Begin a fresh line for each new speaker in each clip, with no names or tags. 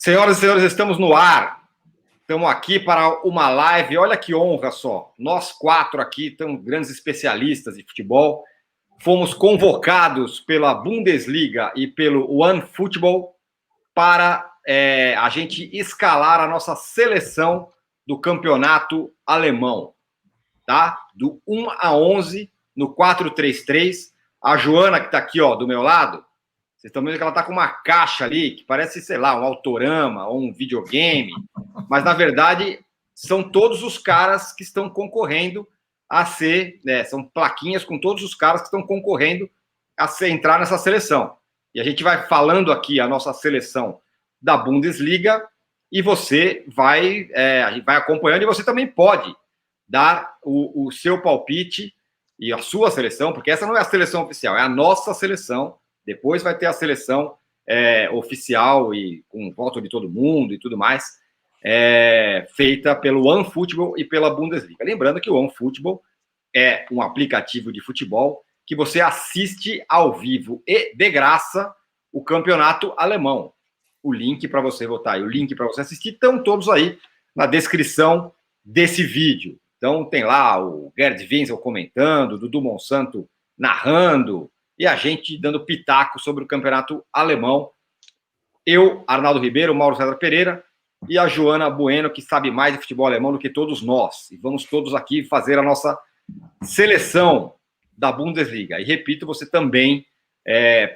Senhoras e senhores, estamos no ar. Estamos aqui para uma live. Olha que honra só. Nós quatro aqui, estamos grandes especialistas de futebol. Fomos convocados pela Bundesliga e pelo OneFootball para a gente escalar a nossa seleção do campeonato alemão. Tá? Do 1 a 11, no 4-3-3. A Joana, que está aqui do meu lado, vocês estão vendo que ela está com uma caixa ali, que parece, sei lá, um autorama ou um videogame, mas, na verdade, são todos os caras que estão concorrendo a ser, são plaquinhas com todos os caras que estão concorrendo a entrar nessa seleção. E a gente vai falando aqui a nossa seleção da Bundesliga e você vai acompanhando, e você também pode dar o seu palpite e a sua seleção, porque essa não é a seleção oficial, é a nossa seleção. Depois vai ter a seleção oficial e com voto de todo mundo e tudo mais, feita pelo OneFootball e pela Bundesliga. Lembrando que o OneFootball é um aplicativo de futebol que você assiste ao vivo e de graça o campeonato alemão. O link para você votar e o link para você assistir estão todos aí na descrição desse vídeo. Então tem lá o Gerd Wenzel comentando, o Dudu Monsanto narrando, e a gente dando pitaco sobre o campeonato alemão. Eu, Arnaldo Ribeiro, Mauro César Pereira e a Joana Bueno, que sabe mais de futebol alemão do que todos nós. E vamos todos aqui fazer a nossa seleção da Bundesliga. E repito, você também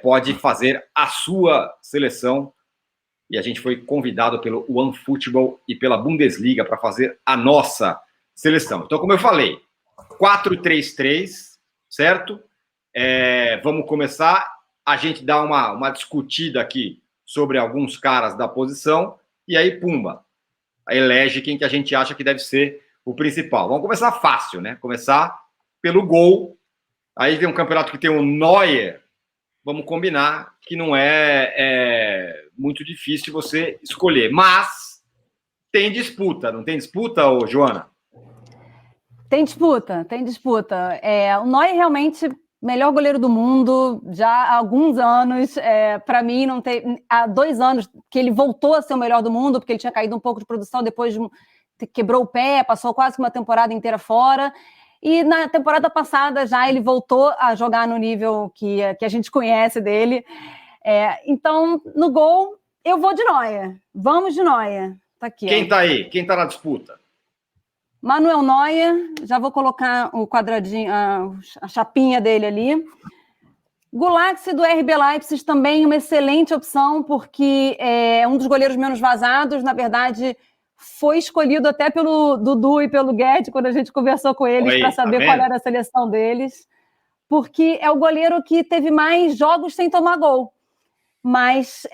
pode fazer a sua seleção. E a gente foi convidado pelo OneFootball e pela Bundesliga para fazer a nossa seleção. Então, como eu falei, 4-3-3, certo? Vamos começar. A gente dá uma discutida aqui sobre alguns caras da posição e aí, pumba, elege quem que a gente acha que deve ser o principal. Vamos começar fácil, né? Começar pelo gol. Aí tem um campeonato que tem o Neuer. Vamos combinar que não é muito difícil você escolher. Mas tem disputa, não tem disputa, ô Joana?
Tem disputa, tem disputa. O Neuer realmente melhor goleiro do mundo já há alguns anos. Para mim, não tem. Há 2 anos que ele voltou a ser o melhor do mundo, porque ele tinha caído um pouco de produção depois quebrou o pé, passou quase uma temporada inteira fora. E na temporada passada já ele voltou a jogar no nível que a gente conhece dele. Então, no gol, eu vou de Neuer. Vamos de Neuer. Tá aqui.
Quem tá aí? Quem tá na disputa?
Manuel Neuer, já vou colocar o quadradinho, a chapinha dele ali. Gulacsi do RB Leipzig também uma excelente opção, porque é um dos goleiros menos vazados. Na verdade, foi escolhido até pelo Dudu e pelo Guedes, quando a gente conversou com eles para saber qual era a seleção deles, porque é o goleiro que teve mais jogos sem tomar gol. Mas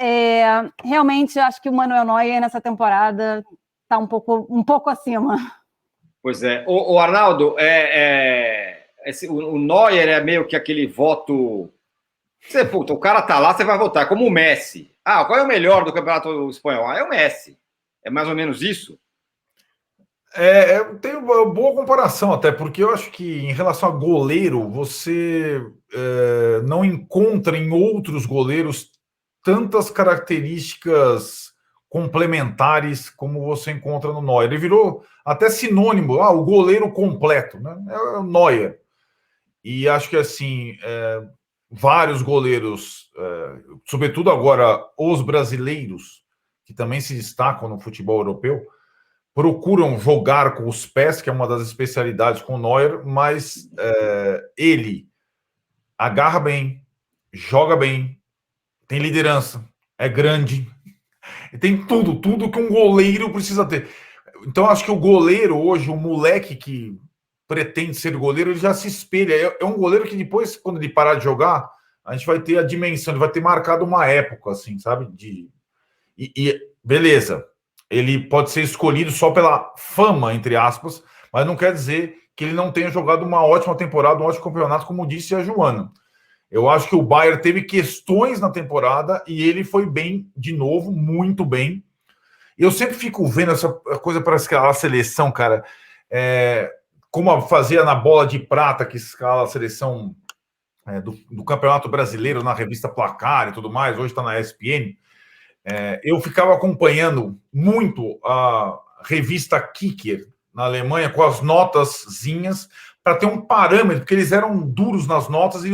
realmente acho que o Manuel Neuer nessa temporada está um pouco acima.
Pois é. O Arnaldo, o Neuer é meio que aquele voto... o cara tá lá, você vai votar, como o Messi. Qual é o melhor do campeonato espanhol? É o Messi. É mais ou menos isso?
Tem uma boa comparação até, porque eu acho que em relação a goleiro, você não encontra em outros goleiros tantas características complementares como você encontra no Neuer. Ele virou até sinônimo, o goleiro completo, né? É o Neuer. E acho que, assim, vários goleiros, sobretudo agora os brasileiros, que também se destacam no futebol europeu, procuram jogar com os pés, que é uma das especialidades com o Neuer, mas ele agarra bem, joga bem, tem liderança, é grande, tem tudo que um goleiro precisa ter. Então, acho que o goleiro hoje, o moleque que pretende ser goleiro, ele já se espelha. É um goleiro que depois, quando ele parar de jogar, a gente vai ter a dimensão, ele vai ter marcado uma época, assim, sabe? E beleza, ele pode ser escolhido só pela fama, entre aspas, mas não quer dizer que ele não tenha jogado uma ótima temporada, um ótimo campeonato, como disse a Joana. Eu acho que o Bayern teve questões na temporada e ele foi bem de novo, muito bem. Eu sempre fico vendo essa coisa para escalar a seleção, cara, como fazia na Bola de Prata, que escala a seleção do Campeonato Brasileiro na revista Placar e tudo mais, hoje está na ESPN. Eu ficava acompanhando muito a revista Kicker na Alemanha com as notazinhas para ter um parâmetro, porque eles eram duros nas notas, e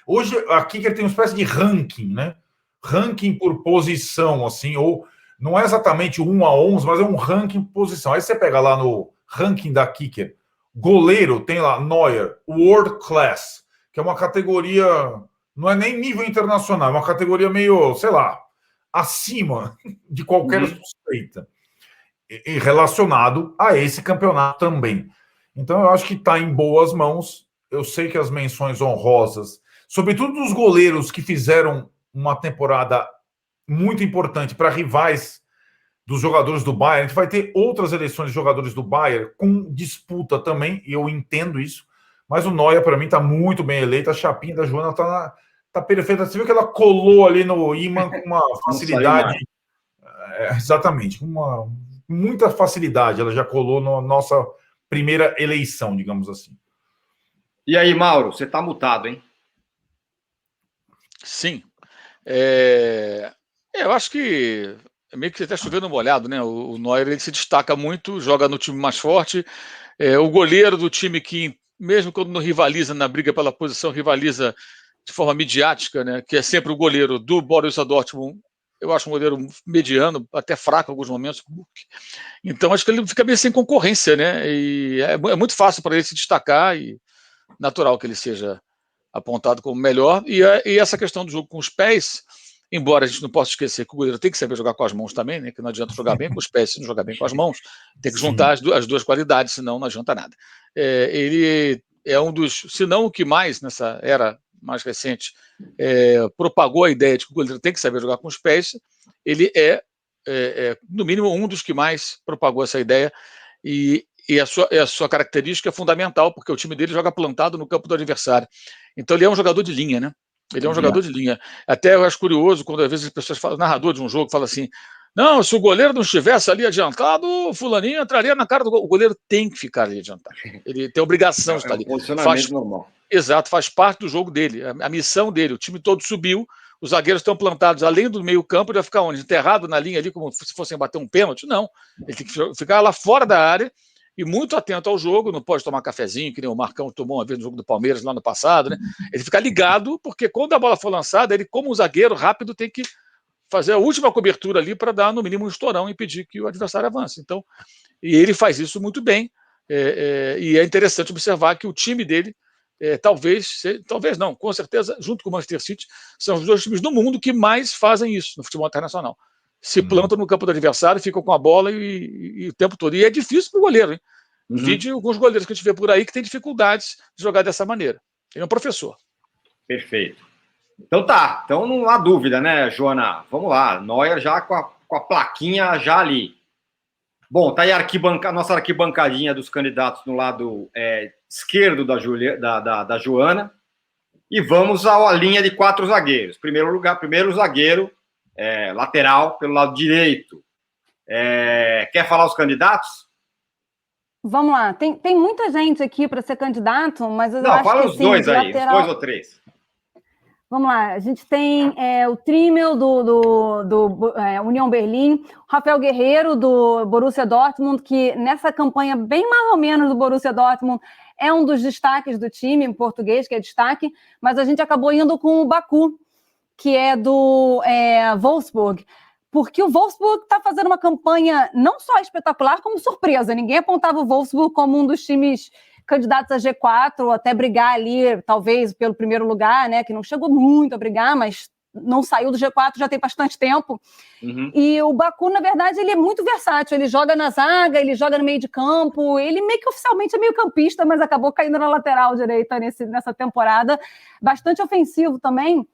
hoje a Kicker tem uma espécie de ranking, né? Ranking por posição, assim, ou não é exatamente 1 a 11, mas é um ranking por posição. Aí você pega lá no ranking da Kicker, goleiro, tem lá Neuer, World Class, que é uma categoria, não é nem nível internacional, é uma categoria meio, sei lá, acima de qualquer suspeita, e relacionado a esse campeonato também. Então, eu acho que está em boas mãos. Eu sei que as menções honrosas, sobretudo dos goleiros que fizeram uma temporada muito importante para rivais dos jogadores do Bayern, a gente vai ter outras eleições de jogadores do Bayern com disputa também, e eu entendo isso, mas o Neuer, para mim, está muito bem eleito. A chapinha da Joana está perfeita. Você viu que ela colou ali no ímã com uma facilidade. Exatamente, com muita facilidade. Ela já colou na nossa primeira eleição, digamos assim.
E aí, Mauro, você está mutado, hein?
Sim. Eu acho que meio que até chovendo molhado, né? O Neuer, ele se destaca muito, joga no time mais forte. O goleiro do time que, mesmo quando não rivaliza na briga pela posição, rivaliza de forma midiática, né? Que é sempre o goleiro do Borussia Dortmund. Eu acho um goleiro mediano, até fraco em alguns momentos. Então, acho que ele fica meio sem concorrência, né? E é muito fácil para ele se destacar, e natural que ele seja apontado como melhor. E essa questão do jogo com os pés, embora a gente não possa esquecer que o goleiro tem que saber jogar com as mãos também, né? Que não adianta jogar bem com os pés se não jogar bem com as mãos. Tem que juntar as duas qualidades, senão não adianta nada. Ele é um dos, se não o que mais, nessa era mais recente, propagou a ideia de que o goleiro tem que saber jogar com os pés. Ele no mínimo, um dos que mais propagou essa ideia, e a sua característica é fundamental, porque o time dele joga plantado no campo do adversário. Então ele é um jogador de linha, né? Ele é um jogador de linha. Até eu acho curioso quando às vezes as pessoas falam, narrador de um jogo fala assim, não, se o goleiro não estivesse ali adiantado, o fulaninho entraria na cara do gol. O goleiro tem que ficar ali adiantado. Ele tem obrigação de estar ali.
Posicionamento normal.
Exato, faz parte do jogo dele, a missão dele. O time todo subiu, os zagueiros estão plantados além do meio campo, ele vai ficar onde? Enterrado na linha ali, como se fossem bater um pênalti? Não, ele tem que ficar lá fora da área e muito atento ao jogo, não pode tomar cafezinho, que nem o Marcão tomou uma vez no jogo do Palmeiras lá no passado, né? Ele fica ligado, porque quando a bola for lançada, ele, como um zagueiro rápido, tem que fazer a última cobertura ali para dar, no mínimo, um estourão e impedir que o adversário avance. Então, e ele faz isso muito bem, e é interessante observar que o time dele, talvez não, com certeza, junto com o Manchester City, são os dois times do mundo que mais fazem isso no futebol internacional. Se plantam no campo do adversário, ficam com a bola e o tempo todo. E é difícil para o goleiro, hein? Vide alguns goleiros que a gente vê por aí que tem dificuldades de jogar dessa maneira. Ele é um professor.
Perfeito. Então tá. Então não há dúvida, né, Joana? Vamos lá. Neuer já com a plaquinha já ali. Bom, tá aí a nossa arquibancadinha dos candidatos no lado esquerdo da Joana. E vamos à linha de 4 zagueiros. Primeiro zagueiro, lateral, pelo lado direito. Quer falar os candidatos?
Vamos lá. Tem muita gente aqui para ser candidato, mas eu acho
fala
que
os dois aí,
lateral...
os 2 ou 3.
Vamos lá, a gente tem o Trimmel do União Berlim, o Rafael Guerreiro do Borussia Dortmund, que nessa campanha bem mais ou menos do Borussia Dortmund é um dos destaques do time, em português, que é destaque, mas a gente acabou indo com o Baku, que é do Wolfsburg, porque o Wolfsburg está fazendo uma campanha não só espetacular, como surpresa. Ninguém apontava o Wolfsburg como um dos times candidatos a G4, ou até brigar ali, talvez, pelo primeiro lugar, né? Que não chegou muito a brigar, mas não saiu do G4 já tem bastante tempo. E o Baku, na verdade, ele é muito versátil. Ele joga na zaga, ele joga no meio de campo, ele meio que oficialmente é meio campista, mas acabou caindo na lateral direita nessa temporada. Bastante ofensivo também.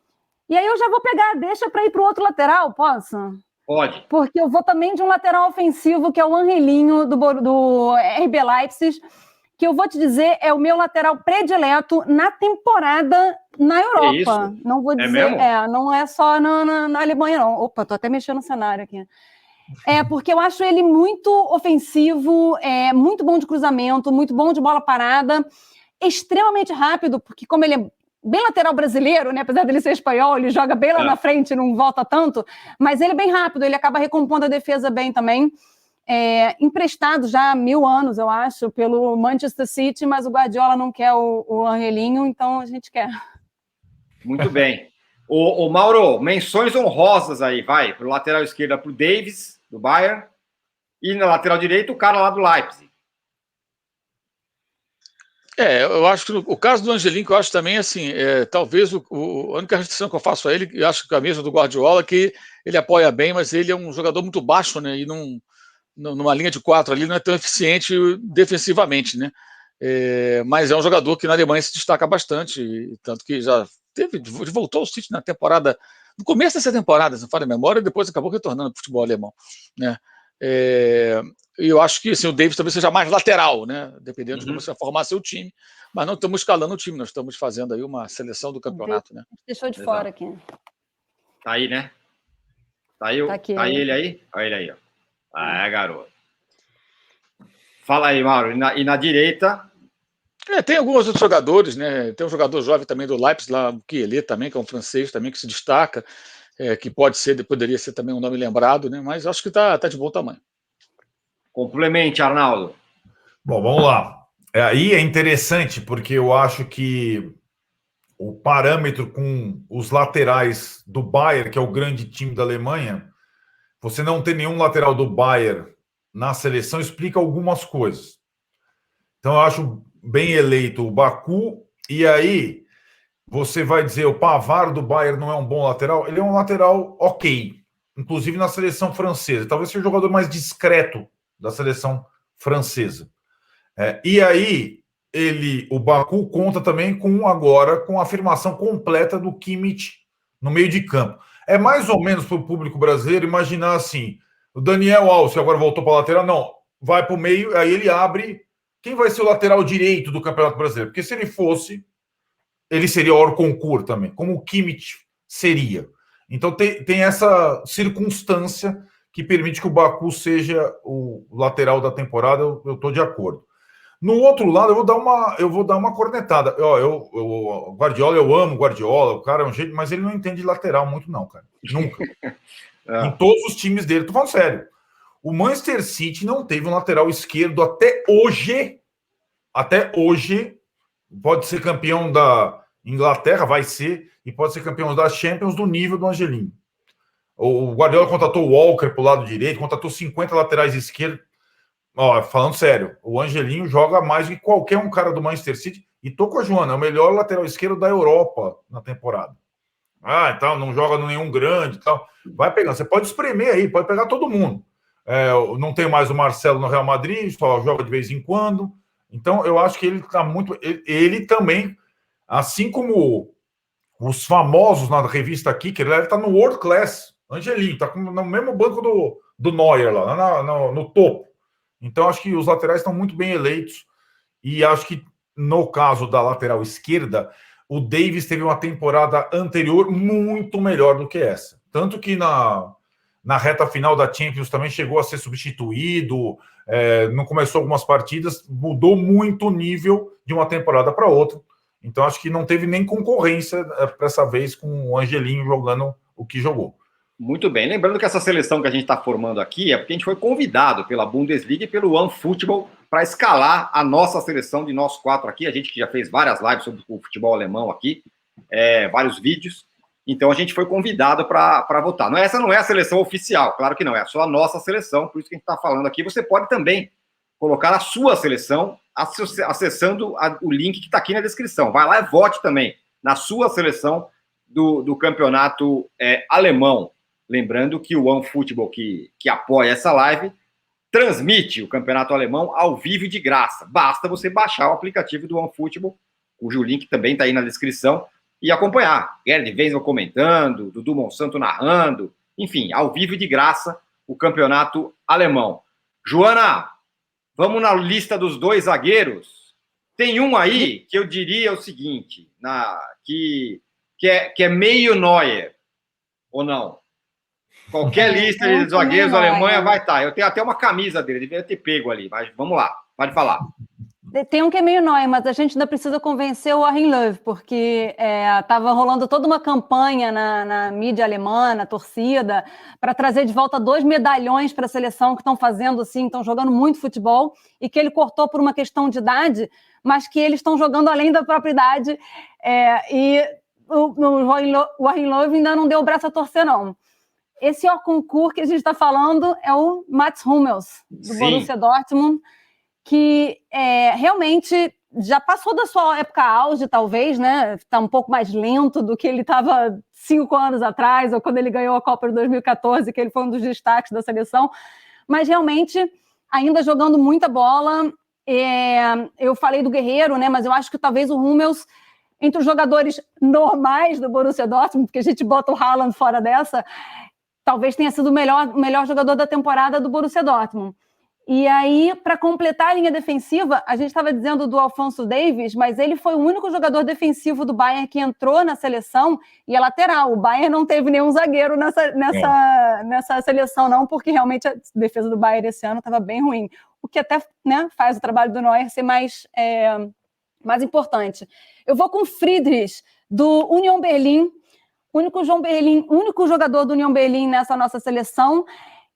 E aí eu já vou pegar, deixa para ir para o outro lateral, posso?
Pode.
Porque eu vou também de um lateral ofensivo, que é o Angelinho, do RB Leipzig, que eu vou te dizer é o meu lateral predileto na temporada na Europa.
Isso?
Não vou dizer,
mesmo?
Não é só na Alemanha, não. Opa, tô até mexendo no cenário aqui. Porque eu acho ele muito ofensivo, muito bom de cruzamento, muito bom de bola parada, extremamente rápido, porque como ele é bem lateral brasileiro, né? Apesar dele ser espanhol, ele joga bem lá na frente, não volta tanto, mas ele é bem rápido, ele acaba recompondo a defesa bem também. Emprestado já há 1000 anos, eu acho, pelo Manchester City, mas o Guardiola não quer o Angelinho, então a gente quer.
Muito bem. O Mauro, menções honrosas aí, vai, pro lateral esquerdo, pro Davies, do Bayern, e na lateral direita, o cara lá do Leipzig.
Eu acho que o caso do Angelinho, que eu acho também, assim, talvez a única restrição que eu faço a ele, eu acho que é a mesma do Guardiola, que ele apoia bem, mas ele é um jogador muito baixo, né, e numa linha de 4 ali não é tão eficiente defensivamente, né, mas é um jogador que na Alemanha se destaca bastante, tanto que já voltou ao City na temporada, no começo dessa temporada, se não falha a memória, e depois acabou retornando para o futebol alemão, né. E eu acho que assim, o Davis talvez seja mais lateral, né? Dependendo de como você formar seu time, mas não estamos escalando o time, nós estamos fazendo aí uma seleção do campeonato, né?
Deixou de fora aqui.
Tá aí, né? Tá aí,
aqui,
tá aí ele aí? Olha ele aí, ó. Garoto. Fala aí, Mauro. E na direita?
Tem alguns outros jogadores, né? Tem um jogador jovem também do Leipzig, lá, o Kielé também, que é um francês também, que se destaca, que poderia ser também um nome lembrado, né? Mas acho que tá de bom tamanho.
Complemente, Arnaldo.
Bom, vamos lá. Aí é interessante, porque eu acho que o parâmetro com os laterais do Bayern, que é o grande time da Alemanha, você não ter nenhum lateral do Bayern na seleção explica algumas coisas. Então, eu acho bem eleito o Baku, e aí você vai dizer o Pavard do Bayern não é um bom lateral? Ele é um lateral ok, inclusive na seleção francesa. Talvez seja o jogador mais discreto da seleção francesa. E aí, o Baku conta também com a afirmação completa do Kimmich no meio de campo. É mais ou menos para o público brasileiro imaginar assim, o Daniel Alves, que agora voltou para a lateral, não, vai para o meio, aí ele abre. Quem vai ser o lateral direito do Campeonato Brasileiro? Porque se ele fosse, ele seria o Orconcourt também, como o Kimmich seria. Então tem essa circunstância que permite que o Baku seja o lateral da temporada, eu estou de acordo. No outro lado, eu vou dar uma cornetada. O Guardiola, eu amo o Guardiola, o cara é um jeito, mas ele não entende de lateral muito não, cara. Nunca. Em todos os times dele, tô falando sério. O Manchester City não teve um lateral esquerdo até hoje. Até hoje, pode ser campeão da Inglaterra, vai ser, e pode ser campeão da Champions do nível do Angelinho. O Guardiola contratou o Walker pro lado direito, contratou 50 laterais esquerdos. Falando sério, o Angelinho joga mais do que qualquer um cara do Manchester City. E tô com a Joana, é o melhor lateral esquerdo da Europa na temporada. Então, não joga nenhum grande e tal. Vai pegando, você pode espremer aí, pode pegar todo mundo. Não tem mais o Marcelo no Real Madrid, só joga de vez em quando. Então, eu acho que ele tá muito... Ele também, assim como os famosos na revista Kicker, ele tá no World Class. Angelinho, tá no mesmo banco do Neuer, lá no topo. Então, acho que os laterais estão muito bem eleitos. E acho que, no caso da lateral esquerda, o Davis teve uma temporada anterior muito melhor do que essa. Tanto que na reta final da Champions também chegou a ser substituído, não começou algumas partidas, mudou muito o nível de uma temporada para outra. Então, acho que não teve nem concorrência para essa vez com o Angelinho jogando o que jogou.
Muito bem. Lembrando que essa seleção que a gente está formando aqui é porque a gente foi convidado pela Bundesliga e pelo OneFootball para escalar a nossa seleção de nós 4 aqui. A gente que já fez várias lives sobre o futebol alemão aqui, vários vídeos. Então a gente foi convidado para votar. Essa não é a seleção oficial, claro que não, é só a nossa seleção, por isso que a gente está falando aqui. Você pode também colocar a sua seleção acessando o link que está aqui na descrição. Vai lá e vote também na sua seleção do campeonato alemão. Lembrando que o OneFootball, que apoia essa live, transmite o campeonato alemão ao vivo e de graça. Basta você baixar o aplicativo do OneFootball, cujo link também está aí na descrição, e acompanhar. Gerd Wenzel comentando, Dudu Monsanto narrando, enfim, ao vivo e de graça, o campeonato alemão. Joana, vamos na lista dos 2 zagueiros. Tem um aí que eu diria o seguinte, que é meio Neuer, ou não? Qualquer lista de zagueiros da Alemanha vai estar. Eu tenho até uma camisa dele, devia ter pego ali, mas vamos lá, pode falar.
Tem um que é meio nóia, mas a gente ainda precisa convencer o Joachim Löw, porque estava rolando toda uma campanha na mídia alemã, na torcida, para trazer de volta 2 medalhões para a seleção que estão fazendo assim, estão jogando muito futebol, e que ele cortou por uma questão de idade, mas que eles estão jogando além da própria idade, e o Joachim Löw ainda não deu o braço a torcer, não. Esse Orkunkur que a gente está falando é o Mats Hummels, do Borussia Dortmund, que realmente já passou da sua época auge, talvez, né? Está um pouco mais lento do que ele estava 5 anos atrás, ou quando ele ganhou a Copa de 2014, que ele foi um dos destaques da seleção, mas realmente ainda jogando muita bola. Eu falei do Guerreiro, né? Mas eu acho que talvez o Hummels, entre os jogadores normais do Borussia Dortmund, porque a gente bota o Haaland fora dessa, talvez tenha sido o melhor jogador da temporada do Borussia Dortmund. E aí, para completar a linha defensiva, a gente estava dizendo do Alphonso Davies, mas ele foi o único jogador defensivo do Bayern que entrou na seleção e é lateral. O Bayern não teve nenhum zagueiro nessa seleção, não, porque realmente a defesa do Bayern esse ano estava bem ruim. O que até, né, faz o trabalho do Neuer ser mais importante. Eu vou com o Friedrich, do Union Berlin, único jogador do Union Berlin nessa nossa seleção,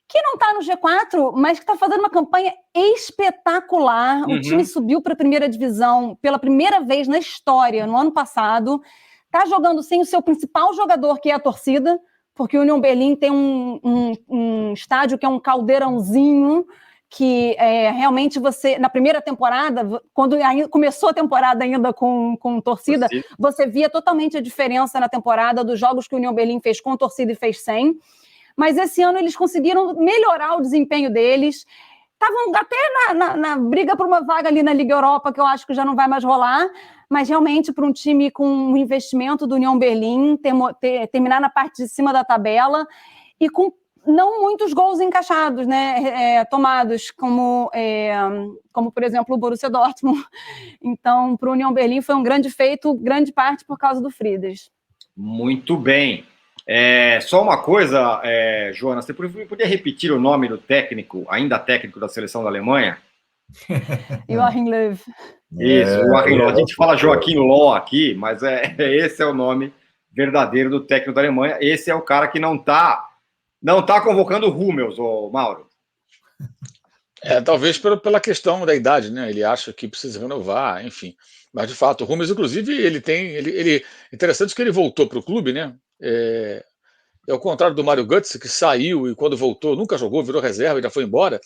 que não está no G4, mas que está fazendo uma campanha espetacular. O time subiu para a primeira divisão pela primeira vez na história, no ano passado. Está jogando sem o seu principal jogador, que é a torcida, porque o Union Berlin tem um estádio que é um caldeirãozinho, que realmente você, na primeira temporada, quando começou a temporada ainda com torcida, você via totalmente a diferença na temporada dos jogos que o Union Berlin fez com torcida e fez sem. Mas esse ano eles conseguiram melhorar o desempenho deles. Estavam até na briga por uma vaga ali na Liga Europa, que eu acho que já não vai mais rolar, mas realmente para um time com um investimento do Union Berlin, terminar na parte de cima da tabela e com não muitos gols encaixados, né, tomados, como, por exemplo, o Borussia Dortmund. Então, para o Union Berlin foi um grande feito, grande parte por causa do Friedrich.
Muito bem. Só uma coisa, Jonas, você podia repetir o nome do técnico, ainda técnico da seleção da Alemanha?
Joachim Löw.
Isso, Joachim Löw. A gente fala Joaquim Löw aqui, mas esse é o nome verdadeiro do técnico da Alemanha. Esse é o cara que não tá convocando o Hummels, Mauro.
Talvez pela questão da idade, né? Ele acha que precisa renovar, enfim. Mas, de fato, o Hummels, inclusive, interessante que ele voltou para o clube, né? Ao contrário do Mário Götze, que saiu e quando voltou nunca jogou, virou reserva e já foi embora.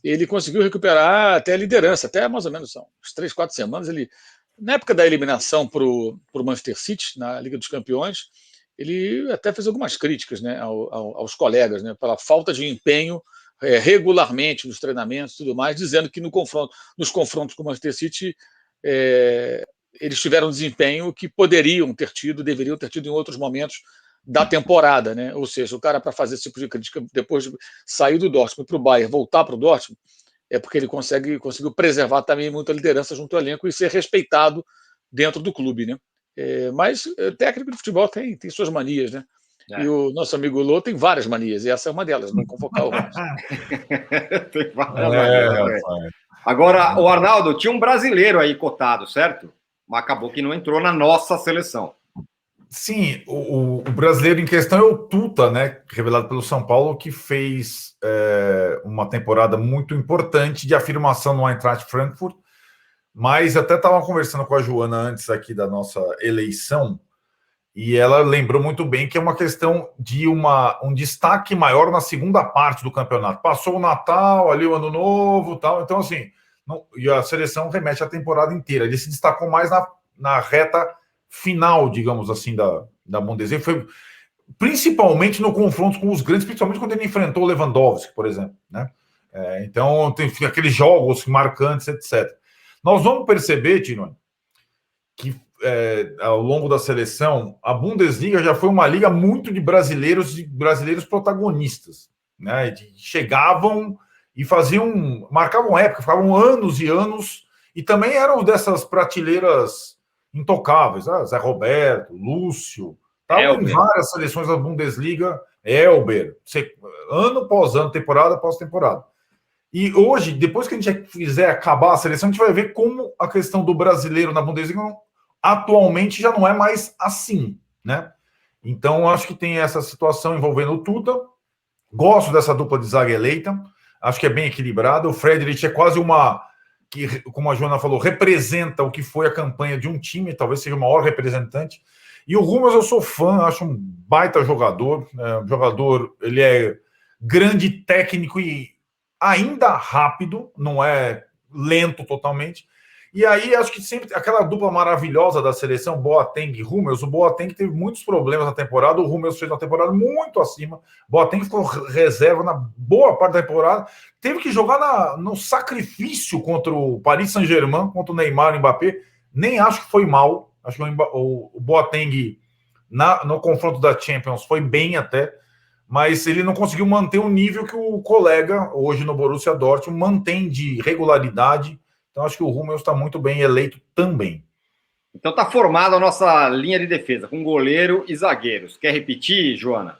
Ele conseguiu recuperar até a liderança, até mais ou menos são uns 3, 4 semanas. Ele, na época da eliminação para o Manchester City, na Liga dos Campeões, ele até fez algumas críticas, né, aos colegas, né, pela falta de empenho regularmente nos treinamentos e tudo mais, dizendo que nos confrontos com o Manchester City eles tiveram um desempenho que deveriam ter tido em outros momentos da temporada, né? Ou seja, o cara, para fazer esse tipo de crítica depois de sair do Dortmund para o Bayern, voltar para o Dortmund, é porque ele conseguiu preservar também muita liderança junto ao elenco e ser respeitado dentro do clube, né? Mas técnico de futebol tem suas manias, né? E o nosso amigo Lô tem várias manias, e essa é uma delas, não convocar o Ramos.
Tem várias manias. Agora, o Arnaldo, tinha um brasileiro aí cotado, certo? Mas acabou que não entrou na nossa seleção.
Sim, o brasileiro em questão é o Tuta, né? Revelado pelo São Paulo, que fez uma temporada muito importante de afirmação no Eintracht Frankfurt. Mas até estava conversando com a Joana antes aqui da nossa eleição, e ela lembrou muito bem que é uma questão de um destaque maior na segunda parte do campeonato. Passou o Natal, ali o Ano Novo, tal. Então, assim, e a seleção remete a temporada inteira. Ele se destacou mais na reta final, digamos assim, da Bundesliga. Foi principalmente no confronto com os grandes, principalmente quando ele enfrentou o Lewandowski, por exemplo, né? Então, tem aqueles jogos marcantes, etc. Nós vamos perceber, Tino, que ao longo da seleção, a Bundesliga já foi uma liga muito de brasileiros protagonistas, né? Chegavam e marcavam época, ficavam anos e anos, e também eram dessas prateleiras intocáveis, Zé Roberto, Lúcio, estavam em várias seleções da Bundesliga, Elber, ano após ano, temporada após temporada. E hoje, depois que a gente fizer acabar a seleção, a gente vai ver como a questão do brasileiro na Bundesliga atualmente já não é mais assim, né? Então, acho que tem essa situação envolvendo o Tuta. Gosto dessa dupla de zaga eleita. Acho que é bem equilibrado. O Friedrich é quase que, como a Joana falou, representa o que foi a campanha de um time, talvez seja o maior representante. E o Hummels eu sou fã, acho um baita jogador. Ele é grande técnico e ainda rápido, não é lento totalmente. E aí, acho que sempre aquela dupla maravilhosa da seleção, Boateng e Hummels, o Boateng teve muitos problemas na temporada, o Hummels fez uma temporada muito acima, o Boateng ficou reserva na boa parte da temporada, teve que jogar no sacrifício contra o Paris Saint-Germain, contra o Neymar e o Mbappé, nem acho que foi mal, acho que o Boateng no confronto da Champions foi bem até, mas ele não conseguiu manter o nível que o colega, hoje no Borussia Dortmund, mantém de regularidade. Então, acho que o Hummels está muito bem eleito também.
Então está formada a nossa linha de defesa, com goleiro e zagueiros. Quer repetir, Joana?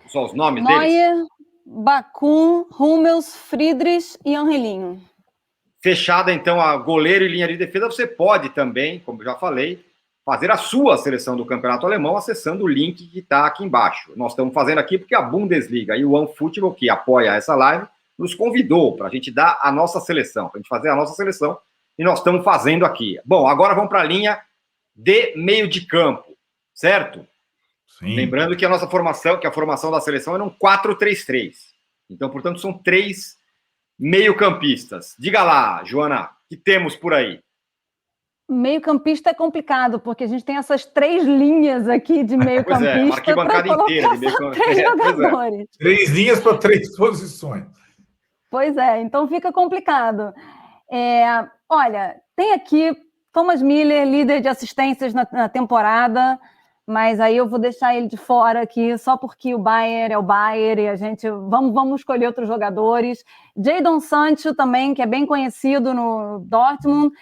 Só os nomes deles?
Neuer, Bakun, Hummels, Friedrich e Angelinho.
Fechada, então, a goleiro e linha de defesa. Você pode também, como já falei, fazer a sua seleção do Campeonato Alemão acessando o link que está aqui embaixo. Nós estamos fazendo aqui porque a Bundesliga e o OneFootball, que apoia essa live, nos convidou para a gente dar a nossa seleção, para a gente fazer a nossa seleção, e nós estamos fazendo aqui. Bom, agora vamos para a linha de meio de campo, certo?
Sim.
Lembrando que a formação da seleção é um 4-3-3. Então, portanto, são 3 meio-campistas. Diga lá, Joana, o que temos por aí?
Meio-campista é complicado, porque a gente tem essas 3 linhas aqui de meio-campista.
Uma arquibancada inteira de meio-campista.
3 jogadores.
3 linhas para 3 posições.
Pois é, então fica complicado. Olha, tem aqui Thomas Müller, líder de assistências na temporada, mas aí eu vou deixar ele de fora aqui, só porque o Bayern é o Bayern e a gente... Vamos escolher outros jogadores. Jadon Sancho também, que é bem conhecido no Dortmund,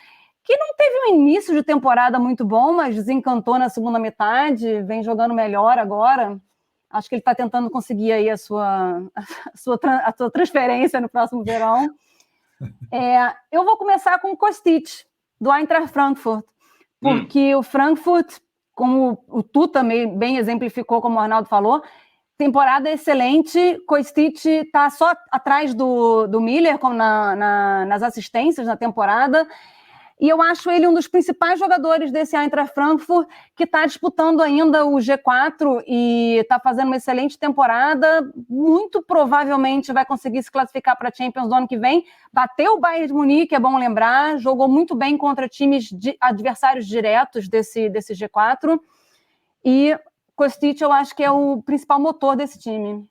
que não teve um início de temporada muito bom, mas desencantou na segunda metade, vem jogando melhor agora. Acho que ele está tentando conseguir aí a sua transferência no próximo verão. Eu vou começar com o Kostic, do Eintracht Frankfurt, porque o Frankfurt, como o Tuta bem exemplificou, como o Arnaldo falou, temporada excelente. Kostic está só atrás do Müller nas assistências na temporada. E eu acho ele um dos principais jogadores desse Eintracht Frankfurt, que está disputando ainda o G4 e está fazendo uma excelente temporada. Muito provavelmente vai conseguir se classificar para a Champions do ano que vem. Bateu o Bayern de Munique, é bom lembrar. Jogou muito bem contra times adversários diretos desse G4. E Kostic, eu acho que é o principal motor desse time.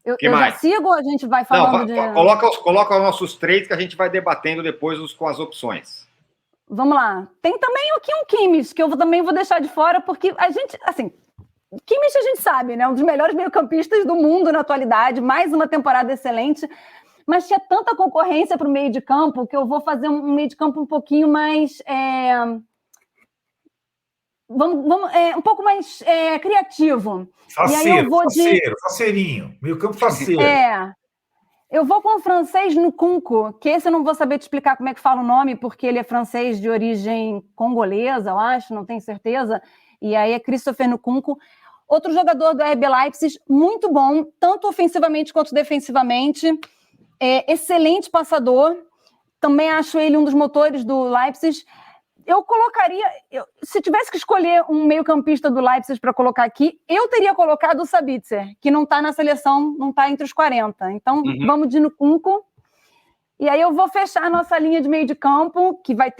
Eu já sigo ou a gente vai falando de...
Coloca os nossos 3 que a gente vai debatendo depois com as opções.
Vamos lá. Tem também aqui um Kimmich, que eu também vou deixar de fora, porque a gente, assim, Kimmich a gente sabe, né? Um dos melhores meio-campistas do mundo na atualidade, mais uma temporada excelente, mas tinha tanta concorrência para o meio de campo que eu vou fazer um meio de campo um pouquinho mais... um pouco mais criativo.
Faceiro,
e aí eu vou
faceirinho, meio campo faceiro.
Eu vou com o francês Nkunku, que esse eu não vou saber te explicar como é que fala o nome, porque ele é francês de origem congolesa, eu acho, não tenho certeza. E aí é Christopher Nkunku. Outro jogador do RB Leipzig, muito bom, tanto ofensivamente quanto defensivamente. Excelente passador. Também acho ele um dos motores do Leipzig. Eu colocaria, se tivesse que escolher um meio-campista do Leipzig para colocar aqui, eu teria colocado o Sabitzer, que não está na seleção, não está entre os 40. Então, vamos de Nkunku. E aí eu vou fechar a nossa linha de meio de campo, que vai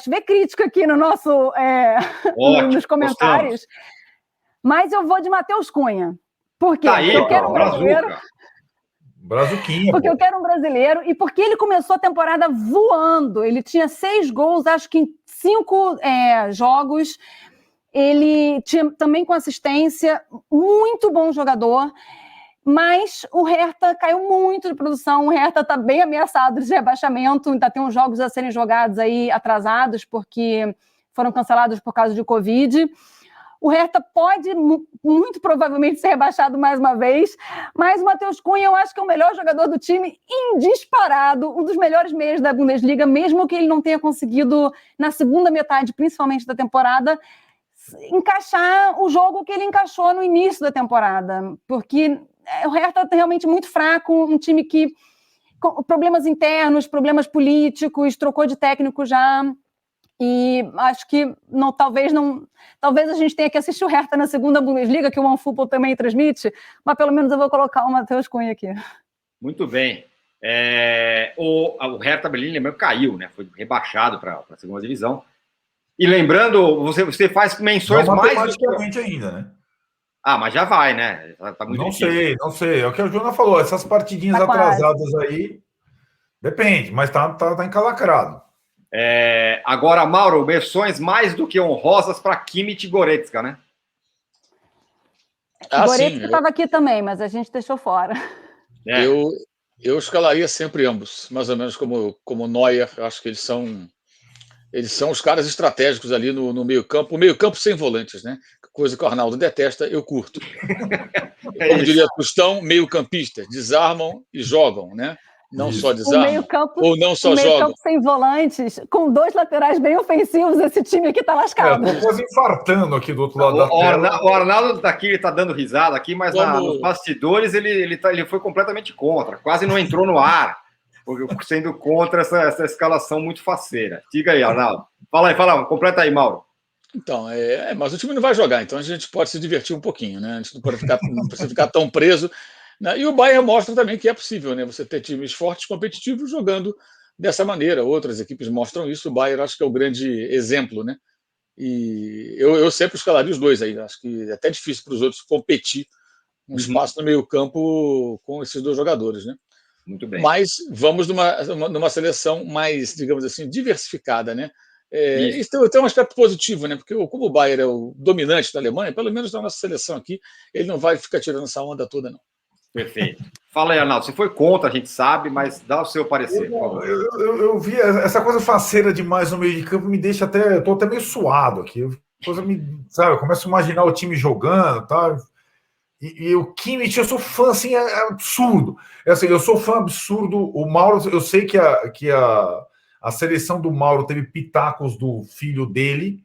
chover crítica aqui no nosso, nos comentários. Gostamos. Mas eu vou de Matheus Cunha. Por quê? Porque eu quero um brasileiro.
Brazuquinha.
Porque eu quero um brasileiro e porque ele começou a temporada voando. Ele tinha 6 gols, acho que em 5 jogos. Ele tinha também com assistência, muito bom jogador. Mas o Hertha caiu muito de produção. O Hertha está bem ameaçado de rebaixamento. Ainda tem uns jogos a serem jogados aí atrasados porque foram cancelados por causa de Covid. O Hertha pode, muito provavelmente, ser rebaixado mais uma vez, mas o Matheus Cunha, eu acho que é o melhor jogador do time, indisparado, um dos melhores meias da Bundesliga, mesmo que ele não tenha conseguido, na segunda metade, principalmente da temporada, encaixar o jogo que ele encaixou no início da temporada, porque o Hertha é realmente muito fraco, um time que, com problemas internos, problemas políticos, trocou de técnico já, e acho que talvez a gente tenha que assistir o Hertha na segunda Bundesliga, que o OneFootball também transmite, mas pelo menos eu vou colocar o Matheus Cunha aqui.
Muito bem. O Hertha Berlim mesmo caiu, né? Foi rebaixado para a segunda divisão. E lembrando, você faz menções
não
mais...
matematicamente ainda, né?
Ah, mas já vai, né? Tá muito difícil.
Não sei. É o que a Joana falou, essas partidinhas atrasadas aí, depende, mas tá encalacrado.
Agora, Mauro, menções mais do que honrosas para Kimmich e Goretzka, né?
Goretzka estava aqui também, mas a gente deixou fora.
Eu escalaria sempre ambos, mais ou menos como Neuer. Acho que eles são os caras estratégicos ali no meio-campo. O meio-campo sem volantes, né? Coisa que o Arnaldo detesta, eu curto. Como diria Tostão, meio-campistas, desarmam e jogam, né? Não
Isso.
só desarmam, ou não só jogam. O
meio-campo sem volantes, com 2 laterais bem ofensivos, esse time aqui tá lascado.
Eu tô quase infartando aqui do outro lado da tela.
O Arnaldo daqui, ele tá dando risada aqui, mas nos bastidores ele foi completamente contra, quase não entrou no ar, sendo contra essa escalação muito faceira. Diga aí, Arnaldo. Fala, completa aí, Mauro.
Então, mas o time não vai jogar, então a gente pode se divertir um pouquinho, né? A gente não precisa ficar tão preso. Né? E o Bayern mostra também que é possível, né? Você ter times fortes, competitivos, jogando dessa maneira. Outras equipes mostram isso. O Bayern acho que é o grande exemplo, né? E eu sempre escalaria os dois aí. Acho que é até difícil para os outros competir um espaço no meio-campo com esses dois jogadores, né?
Muito bem.
Mas vamos numa seleção mais, digamos assim, diversificada, né? Isso tem um aspecto positivo, né? Porque como o Bayern é o dominante da Alemanha, pelo menos na nossa seleção aqui, ele não vai ficar tirando essa onda toda, não.
Perfeito. Fala aí, Arnaldo. Você foi contra, a gente sabe, mas dá o seu parecer, por favor.
Eu vi essa coisa faceira demais no meio de campo, me deixa até... Estou até meio suado aqui. Sabe, eu começo a imaginar o time jogando, tá? E o Kimmich, eu sou fã, assim, é absurdo. Assim, eu sou fã absurdo. O Mauro, eu sei que a seleção do Mauro teve pitacos do filho dele,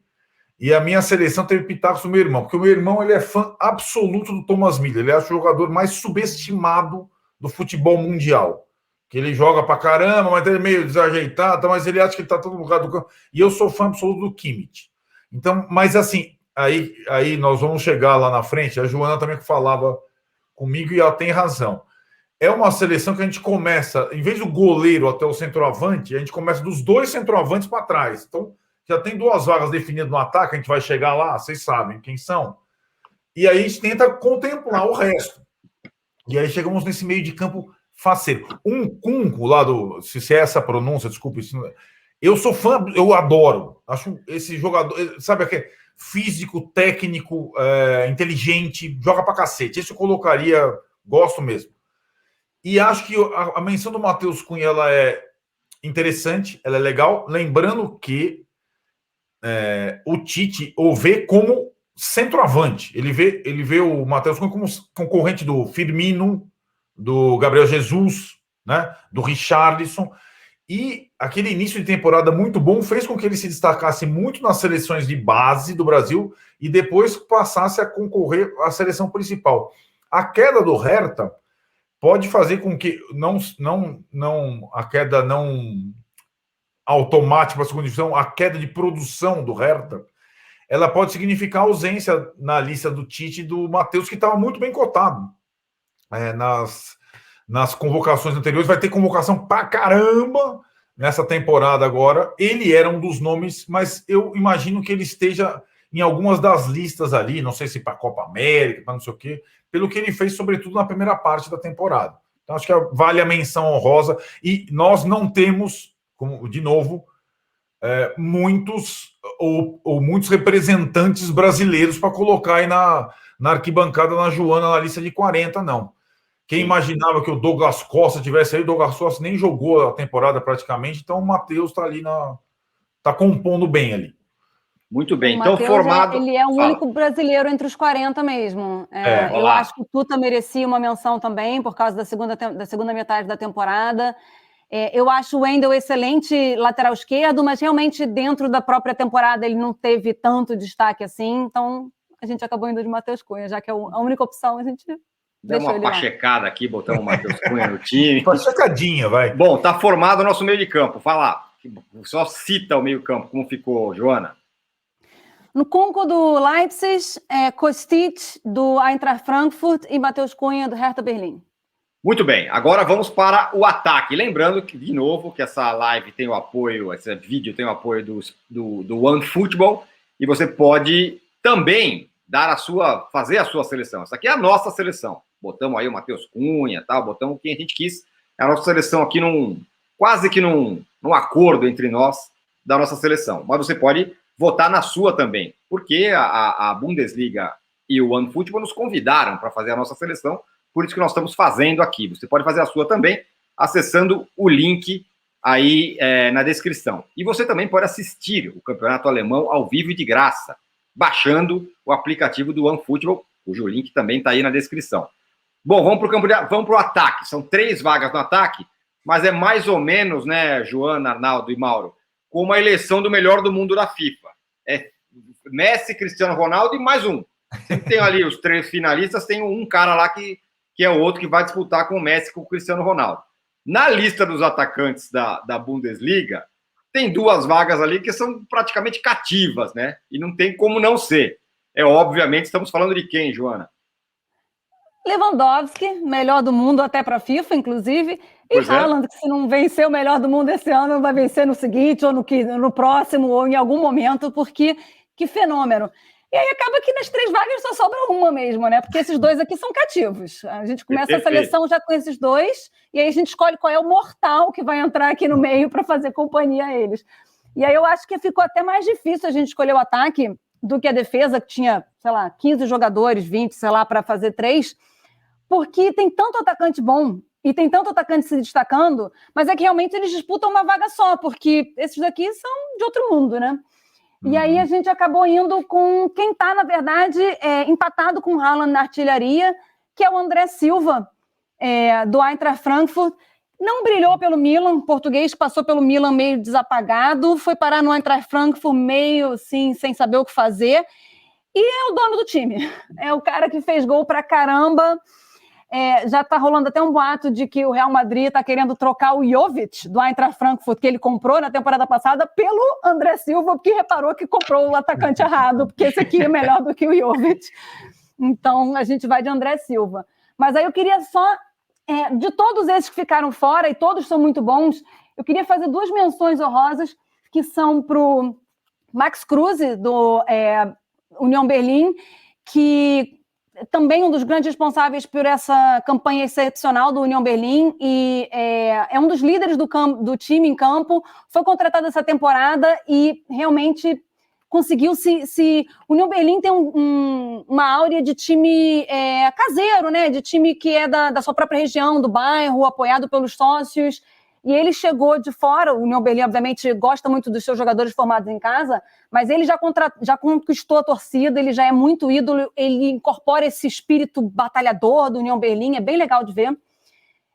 e a minha seleção teve pitacos do meu irmão, porque o meu irmão ele é fã absoluto do Thomas Müller. Ele é o jogador mais subestimado do futebol mundial. Que ele joga pra caramba, mas ele é meio desajeitado, mas ele acha que ele tá todo lugar do campo. E eu sou fã absoluto do Kimmich. Então, mas assim, aí nós vamos chegar lá na frente. A Joana também falava comigo e ela tem razão. É uma seleção que a gente começa, em vez do goleiro até o centroavante, a gente começa dos 2 centroavantes para trás. Então, já tem 2 vagas definidas no ataque, a gente vai chegar lá, vocês sabem quem são. E aí a gente tenta contemplar o resto. E aí chegamos nesse meio de campo faceiro. Um Kunku lá se é essa pronúncia, desculpe. Eu sou fã, eu adoro. Acho esse jogador, sabe aquele físico, técnico, inteligente, joga pra cacete. Esse eu colocaria, gosto mesmo. E acho que a menção do Matheus Cunha ela é interessante, ela é legal. Lembrando que o Tite o vê como centroavante. Ele vê o Matheus Cunha como concorrente do Firmino, do Gabriel Jesus, né, do Richarlison. E aquele início de temporada muito bom fez com que ele se destacasse muito nas seleções de base do Brasil e depois passasse a concorrer à seleção principal. A queda do Hertha pode fazer com que a queda não automática para a segunda divisão, a queda de produção do Hertha, ela pode significar ausência na lista do Tite do Matheus, que estava muito bem cotado nas convocações anteriores. Vai ter convocação pra caramba nessa temporada agora. Ele era um dos nomes, mas eu imagino que ele esteja em algumas das listas ali, não sei se para a Copa América, para não sei o quê, pelo que ele fez, sobretudo na primeira parte da temporada. Então, acho que vale a menção honrosa. E nós não temos, de novo, muitos representantes brasileiros para colocar aí na arquibancada, na Joana, na lista de 40, não. Quem imaginava que o Douglas Costa tivesse aí, o Douglas Costa nem jogou a temporada praticamente, então o Matheus está ali está compondo bem ali.
Muito bem.
O
Então,
Matheus
formado...
ele é o
Fala.
único brasileiro entre os 40 mesmo. Eu
olá.
acho que o Tuta merecia uma menção também, por causa da segunda metade da temporada. Eu acho o Wendel excelente lateral esquerdo, mas realmente dentro da própria temporada ele não teve tanto destaque assim. Então, a gente acabou indo de Matheus Cunha, já que é a única opção, a gente
Deu
deixou
uma
ele lá.
pachecada aqui, botamos o Matheus Cunha no time.
Pachecadinha, vai.
Bom, tá formado o nosso meio de campo. Fala, só cita o meio campo. Como ficou, Joana?
No Conco do Leipzig, Kostic do Eintracht Frankfurt e Matheus Cunha do Hertha Berlim.
Muito bem, agora vamos para o ataque. Lembrando que, de novo, que essa live tem o apoio, esse vídeo tem o apoio do OneFootball, e você pode também fazer a sua seleção. Essa aqui é a nossa seleção. Botamos aí o Matheus Cunha, tal, botamos quem a gente quis. É a nossa seleção aqui quase que num acordo entre nós da nossa seleção. Mas você pode votar na sua também, porque a Bundesliga e o OneFootball nos convidaram para fazer a nossa seleção. Por isso que nós estamos fazendo aqui. Você pode fazer a sua também, acessando o link aí na descrição. E você também pode assistir o Campeonato Alemão ao vivo e de graça, baixando o aplicativo do OneFootball, cujo link também está aí na descrição. Bom, vamos para o ataque. São 3 vagas no ataque, mas é mais ou menos, né, Joana, Arnaldo e Mauro, como a eleição do melhor do mundo da FIFA. É Messi, Cristiano Ronaldo e mais um. Sempre tem ali os 3 finalistas, tem um cara lá que é o outro que vai disputar com o Messi e com o Cristiano Ronaldo. Na lista dos atacantes da Bundesliga, tem 2 vagas ali que são praticamente cativas, né? E não tem como não ser. Obviamente, estamos falando de quem, Joana?
Lewandowski, melhor do mundo até para a FIFA, inclusive, e Haaland, que se não vencer o melhor do mundo esse ano, vai vencer no seguinte, ou no próximo, ou em algum momento, porque que fenômeno. E aí acaba que nas 3 vagas só sobra uma mesmo, né? Porque esses 2 aqui são cativos. A gente começa a seleção já com esses 2, e aí a gente escolhe qual é o mortal que vai entrar aqui no meio para fazer companhia a eles. E aí eu acho que ficou até mais difícil a gente escolher o ataque do que a defesa, que tinha, sei lá, 15 jogadores, 20, sei lá, para fazer 3, porque tem tanto atacante bom e tem tanto atacante se destacando, mas é que realmente eles disputam uma vaga só, porque esses daqui são de outro mundo, né? E aí a gente acabou indo com quem está, na verdade, empatado com o Haaland na artilharia, que é o André Silva, do Eintracht Frankfurt. Não brilhou pelo Milan, português passou pelo Milan meio desapagado, foi parar no Eintracht Frankfurt meio assim, sem saber o que fazer, e é o dono do time. É o cara que fez gol pra caramba. Já está rolando até um boato de que o Real Madrid está querendo trocar o Jovic do Eintracht Frankfurt, que ele comprou na temporada passada, pelo André Silva, porque reparou que comprou o atacante errado, porque esse aqui é melhor do que o Jovic. Então, a gente vai de André Silva. Mas aí eu queria só, de todos esses que ficaram fora, e todos são muito bons, eu queria fazer 2 menções honrosas, que são para o Max Kruse, do União Berlim, que também um dos grandes responsáveis por essa campanha excepcional do União Berlim e é um dos líderes do time em campo, foi contratado essa temporada e realmente conseguiu o União Berlim tem uma áurea de time caseiro, né? De time que é da sua própria região, do bairro, apoiado pelos sócios. E ele chegou de fora, o União Berlim, obviamente, gosta muito dos seus jogadores formados em casa, mas ele já conquistou a torcida, ele já é muito ídolo, ele incorpora esse espírito batalhador do União Berlim, é bem legal de ver.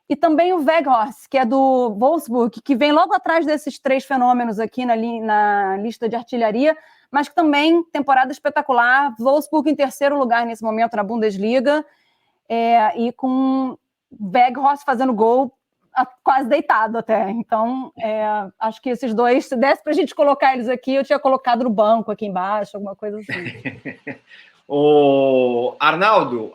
E também o Weghorst, que é do Wolfsburg, que vem logo atrás desses 3 fenômenos aqui na lista de artilharia, mas que também, temporada espetacular, Wolfsburg em 3º lugar nesse momento na Bundesliga, e com Weghorst fazendo gol, quase deitado até. Então, acho que esses 2, se desse para a gente colocar eles aqui, eu tinha colocado no banco aqui embaixo, alguma coisa assim.
O Arnaldo,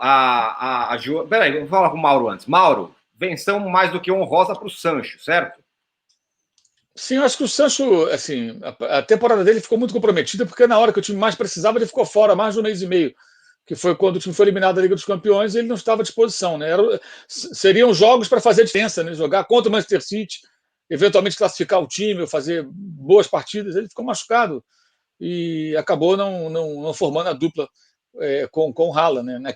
peraí, vamos falar com o Mauro antes. Mauro, venção mais do que honrosa para o Sancho, certo?
Sim, eu acho que o Sancho, assim, a temporada dele ficou muito comprometida, porque na hora que o time mais precisava, ele ficou fora mais de 1 mês e meio, que foi quando o time foi eliminado da Liga dos Campeões, e ele não estava à disposição, né? Seriam jogos para fazer diferença, né? Jogar contra o Manchester City, eventualmente classificar o time, ou fazer boas partidas. Ele ficou machucado e acabou não formando a dupla com o Haaland, né?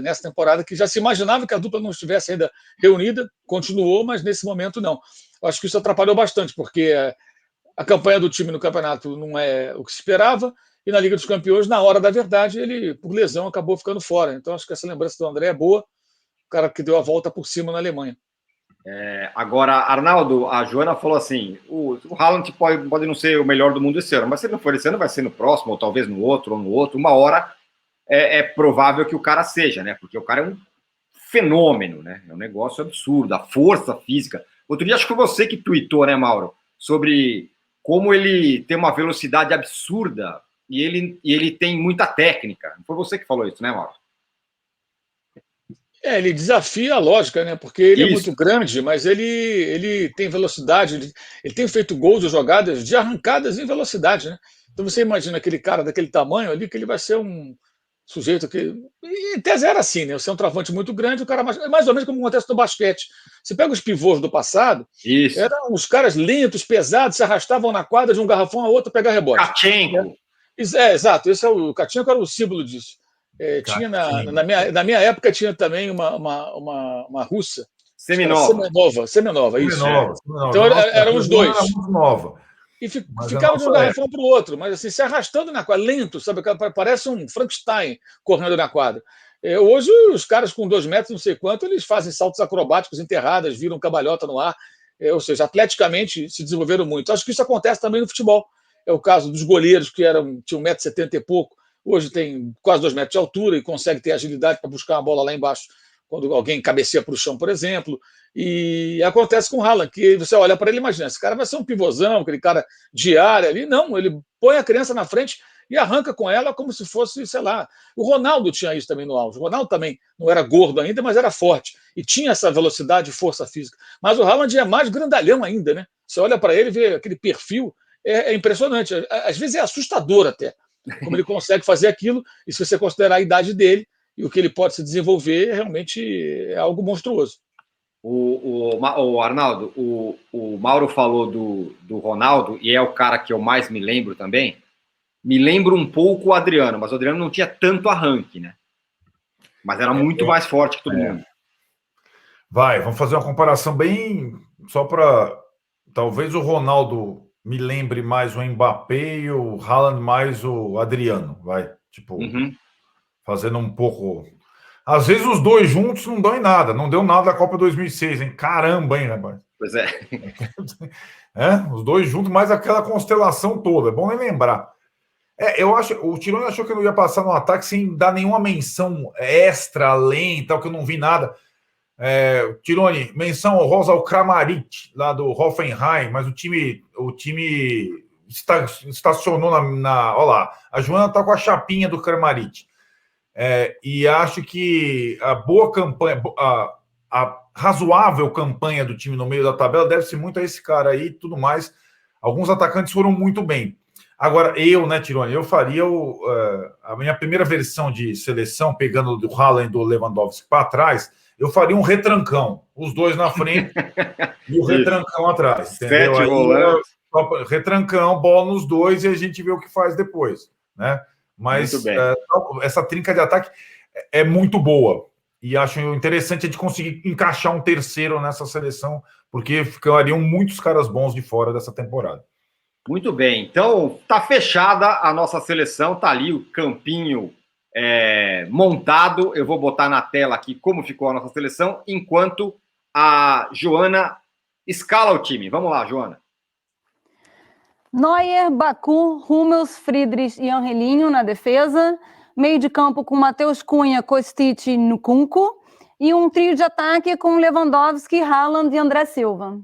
Nessa temporada que já se imaginava que a dupla não estivesse ainda reunida, continuou, mas nesse momento não. Eu acho que isso atrapalhou bastante, porque a campanha do time no campeonato não é o que se esperava, e na Liga dos Campeões, na hora da verdade, ele, por lesão, acabou ficando fora. Então, acho que essa lembrança do André é boa, o cara que deu a volta por cima na Alemanha.
Agora, Arnaldo, a Joana falou assim, o Haaland pode não ser o melhor do mundo esse ano, mas se ele não for esse ano, vai ser no próximo, ou talvez no outro, uma hora é provável que o cara seja, né? Porque o cara é um fenômeno, né? É um negócio absurdo, a força física. Outro dia, acho que foi você que tweetou, né, Mauro? Sobre como ele tem uma velocidade absurda e ele tem muita técnica. Não foi você que falou isso, né, Mauro?
Ele desafia a lógica, né? Porque ele é muito grande, mas ele tem velocidade, ele tem feito gols de jogadas de arrancadas em velocidade, né? Então você imagina aquele cara daquele tamanho ali, que ele vai ser um sujeito que. Em tese era assim, né? Você é um travante muito grande, o cara mais ou menos como acontece no basquete. Você pega os pivôs do passado, eram os caras lentos, pesados, se arrastavam na quadra de um garrafão a outro pegar rebote.
Kachenko.
Exato, esse é o Kachenko, era o símbolo disso. Tinha na minha época tinha também uma russa. Semenova, isso. Então eram os dois.
Era muito nova.
E ficava de um garrafão para o outro, mas assim, se arrastando na quadra, lento, sabe? Parece um Frankenstein correndo na quadra. Hoje, os caras com 2 metros, não sei quanto, eles fazem saltos acrobáticos, enterradas, viram cambalhota no ar. Ou seja, atleticamente se desenvolveram muito. Acho que isso acontece também no futebol. É o caso dos goleiros, que tinham 1,70 m e pouco, hoje tem quase 2 metros de altura e consegue ter agilidade para buscar a bola lá embaixo quando alguém cabeceia para o chão, por exemplo. E acontece com o Haaland, que você olha para ele e imagina, esse cara vai ser um pivôzão, aquele cara de área ali. Não, ele põe a criança na frente e arranca com ela como se fosse, sei lá. O Ronaldo tinha isso também no auge. O Ronaldo também não era gordo ainda, mas era forte. E tinha essa velocidade e força física. Mas o Haaland é mais grandalhão ainda, né? Você olha para ele e vê aquele perfil, é impressionante. Às vezes é assustador até, como ele consegue fazer aquilo, e se você considerar a idade dele e o que ele pode se desenvolver, realmente é algo monstruoso.
O Arnaldo, o Mauro falou do Ronaldo, e é o cara que eu mais me lembro também. Me lembro um pouco o Adriano, mas o Adriano não tinha tanto arranque, né? Mas era muito mais forte que todo mundo.
Vamos fazer uma comparação bem... Só para... Talvez o Ronaldo me lembre mais o Mbappé e o Haaland mais o Adriano, Tipo, fazendo um pouco... Às vezes os dois juntos não dão em nada. Não deu nada da Copa 2006, hein? Caramba, hein, rapaz?
Pois é.
Os dois juntos, mais aquela constelação toda. É bom nem lembrar. Eu acho... O Tirone achou que eu não ia passar no ataque sem dar nenhuma menção extra, além, tal, que eu não vi nada. Tirone, menção honrosa ao Kramaric, lá do Hoffenheim, mas o time estacionou na... Olha lá, a Joana está com a chapinha do Kramaric. E acho que a boa campanha, a razoável campanha do time no meio da tabela deve-se muito a esse cara aí e tudo mais. Alguns atacantes foram muito bem. Agora, Tirone, eu faria a minha primeira versão de seleção, pegando do Haaland e do Lewandowski para trás, eu faria um retrancão, os dois na frente e o retrancão atrás. Entendeu?
7 volantes.
Retrancão, bola nos dois e a gente vê o que faz depois, né? Mas essa trinca de ataque é muito boa. E acho interessante a gente conseguir encaixar um terceiro nessa seleção, porque ficariam muitos caras bons de fora dessa temporada.
Muito bem. Então, tá fechada a nossa seleção. Tá ali o campinho montado. Eu vou botar na tela aqui como ficou a nossa seleção, enquanto a Joana escala o time. Vamos lá, Joana.
Neuer, Baku, Hummels, Friedrich e Angelinho na defesa. Meio de campo com Matheus Cunha, Kostic e Nkunku. E um trio de ataque com Lewandowski, Haaland e André Silva.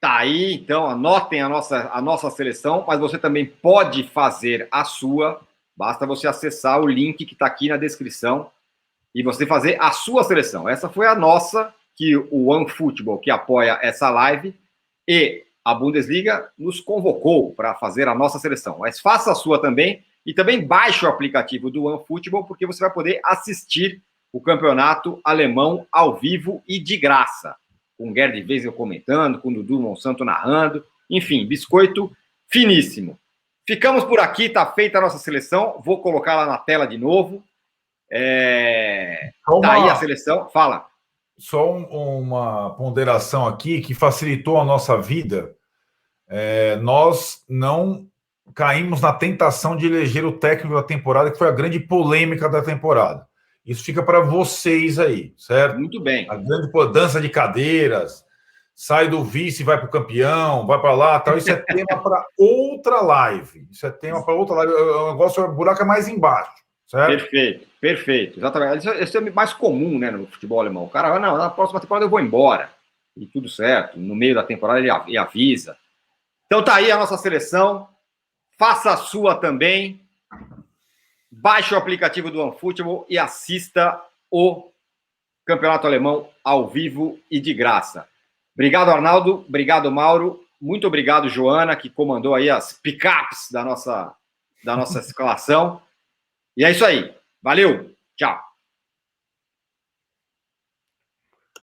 Tá aí, então, anotem a nossa seleção, mas você também pode fazer a sua. Basta você acessar o link que está aqui na descrição e você fazer a sua seleção. Essa foi a nossa, que o OneFootball, que apoia essa live, e a Bundesliga nos convocou para fazer a nossa seleção. Mas faça a sua também, e também baixe o aplicativo do OneFootball, porque você vai poder assistir o campeonato alemão ao vivo e de graça. Com o Gerd Wenzel comentando, com o Dudu Monsanto narrando, enfim, biscoito finíssimo. Ficamos por aqui, está feita a nossa seleção, vou colocar lá na tela de novo. Tá aí a seleção, fala.
Só uma ponderação aqui que facilitou a nossa vida. nós não caímos na tentação de eleger o técnico da temporada, que foi a grande polêmica da temporada. Isso fica para vocês aí, certo?
Muito bem.
A grande dança de cadeiras, sai do vice, vai para o campeão, vai para lá, tal. Isso é tema para outra live. Isso é tema para outra live. O negócio, o buraco é mais embaixo, certo?
Perfeito. Exatamente. Isso é mais comum, né, no futebol alemão. O cara, não, na próxima temporada eu vou embora. E tudo certo. No meio da temporada ele avisa. Então tá aí a nossa seleção. Faça a sua também. Baixe o aplicativo do OneFootball e assista o Campeonato Alemão ao vivo e de graça. Obrigado, Arnaldo. Obrigado, Mauro. Muito obrigado, Joana, que comandou aí as pickups da nossa escalação. E é isso aí. Valeu. Tchau.